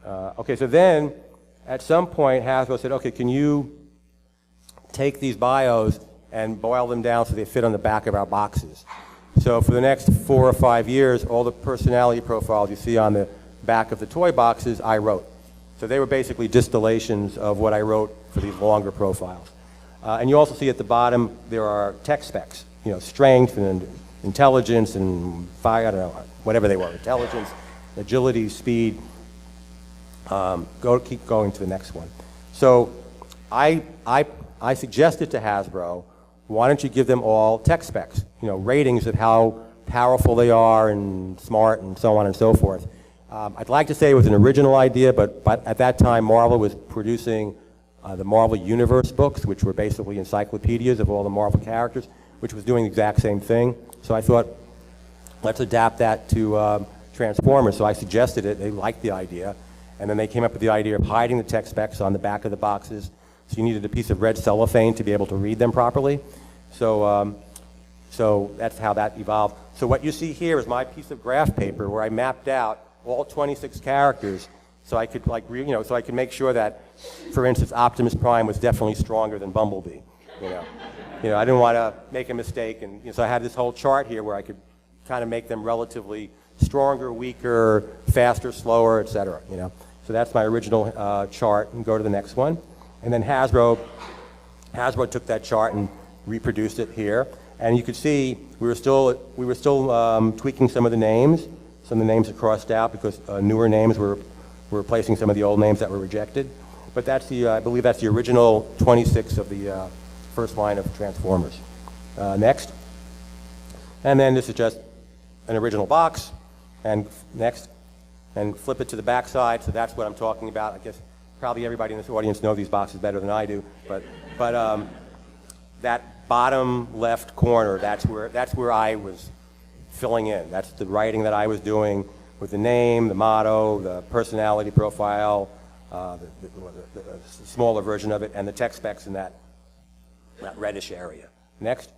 Okay, so then at some point Hasbro said, okay, can you take these bios and boil them down so they fit on the back of our boxes? So for the next 4 or 5 years, all the personality profiles you see on the back of the toy boxes, I wrote. So they were basically distillations of what I wrote for these longer profiles. And you also see at the bottom there are tech specs, you know, strength and intelligence and fire, I don't know, whatever they were, intelligence, agility, speed. Keep going to the next one. So I suggested to Hasbro, why don't you give them all tech specs, you know, ratings of how powerful they are and smart and so on and so forth. I'd like to say it was an original idea, but at that time Marvel was producing the Marvel Universe books, which were basically encyclopedias of all the Marvel characters, which was doing the exact same thing. So I thought, let's adapt that to Transformers. So I suggested it, they liked the idea, and then they came up with the idea of hiding the tech specs on the back of the boxes. So you needed a piece of red cellophane to be able to read them properly. So, so that's how that evolved. So what you see here is my piece of graph paper where I mapped out all 26 characters, so I could so I could make sure that, for instance, Optimus Prime was definitely stronger than Bumblebee. I didn't want to make a mistake, and so I had this whole chart here where I could kind of make them relatively stronger, weaker, faster, slower, etc. So that's my original chart. And go to the next one, and then Hasbro took that chart and reproduced it here, and you could see we were still tweaking some of the names. Some of the names are crossed out because newer names were replacing some of the old names that were rejected. But that's I believe that's the original 26 of the first line of Transformers. Next. And then this is just an original box. And next. And flip it to the back side, so that's what I'm talking about. I guess probably everybody in this audience knows these boxes better than I do. But that bottom left corner, that's where I was filling in. That's the writing that I was doing with the name, the motto, the personality profile, the smaller version of it, and the tech specs in that reddish area. Next.